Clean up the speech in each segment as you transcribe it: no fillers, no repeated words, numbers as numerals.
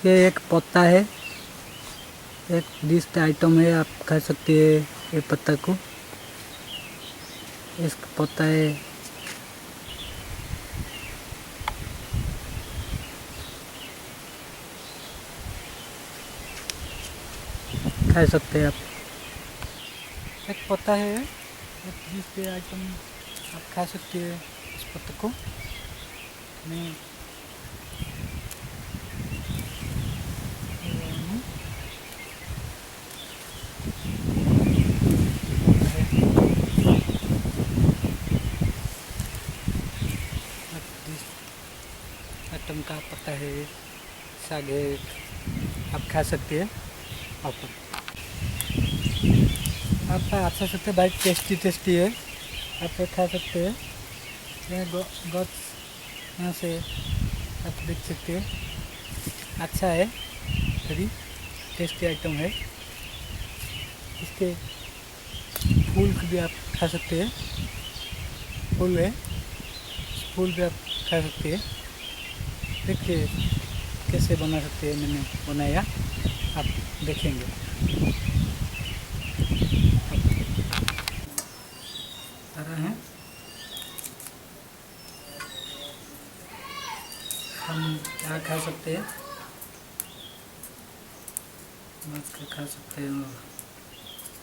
ये एक पत्ता है, एक डिश आइटम है, आप खा सकते हैं ये पत्ता को। इस पत्ता है, खा सकते हैं आप। एक पत्ता है, एक डिश आइटम, आप खा सकते हैं इस पत्ते को। मैं आइटम का पत्ता है, साग है, आप खा सकते हैं। आप खा सकते हैं भाई, टेस्टी है, आप खा सकते हैं। यह गच यहाँ से आप देख सकते हैं, अच्छा है, वेरी टेस्टी आइटम है। इसके फूल भी आप खा सकते हैं, फूल है, फूल भी आप खा सकते हैं। देखिए कैसे बना सकते हैं, मैंने बनाया, आप देखेंगे। हरा है, हम क्या खा सकते हैं, माछ के खा सकते हैं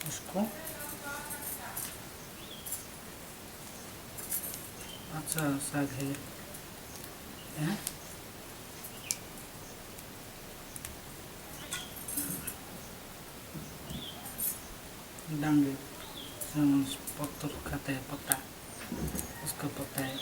उसको। अच्छा साग है, हैं? डांगे पत्थर खाते हैं, पत्ता, उसका पत्ता है।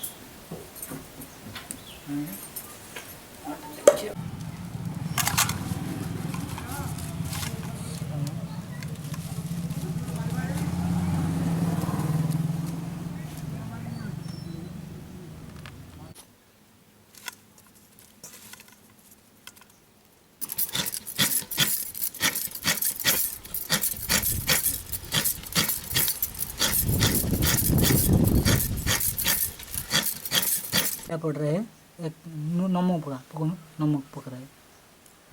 क्या पड़ रहा है, एक नमक पका, नमक पक रहा है,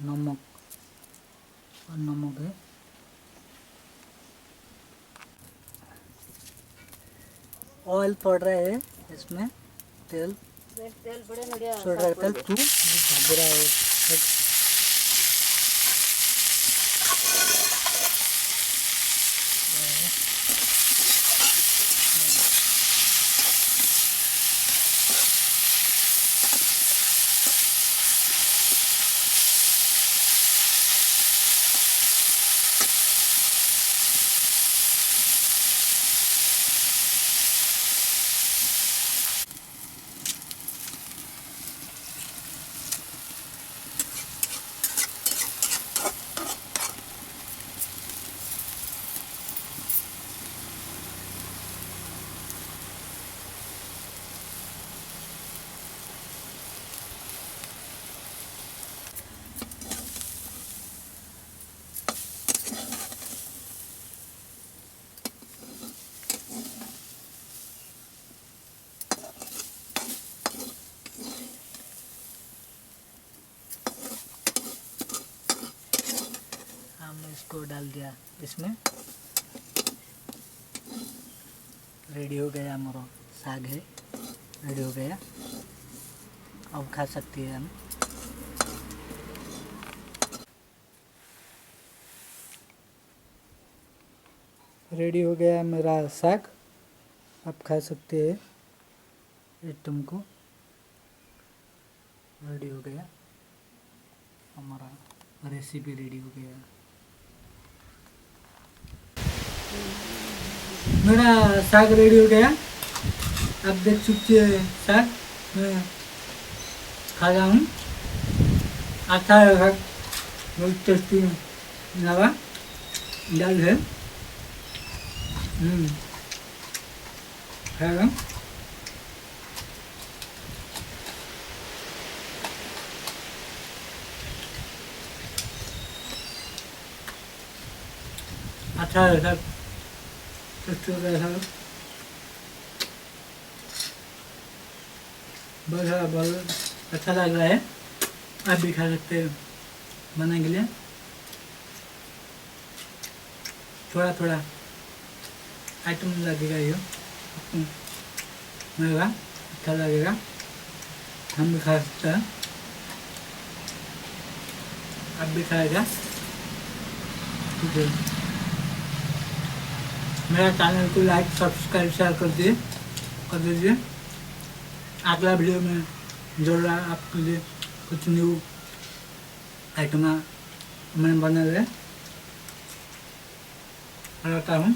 नमक और नमक है। ऑयल पड़ रहा है इसमें, तेल छोड़ रहा है, तेल तू भाग रहा है। हमने इसको डाल दिया, इसमें रेडी हो गया, हमारा साग है रेडी हो गया, अब खा सकते हैं हम। रेडी हो गया मेरा साग, आप खा सकते हैं, आइटम को रेडी हो गया, हमारा रेसिपी रेडी हो गया। मेरा साग रेडी हो गया, आप देख सकते हैं साग मैं खा रहा हूँ, अच्छा है साग, बहुत टेस्टी लगा, दाल है, खाएगा। अच्छा है साग, टेस्टी हो गया साग, बहुत अच्छा लग रहा है, आप भी खा सकते हैं। बनाने के लिए थोड़ा थोड़ा आइटम लगेगा ये लगेगा, अच्छा लगेगा, हम भी खा सकते हैं, आप भी खाएगा। ठीक है, मेरा चैनल को लाइक सब्सक्राइब शेयर कर दीजिए। अगला वीडियो में जरूर आपके लिए कुछ न्यू आइटम मैंने बना रहे रहता हूँ।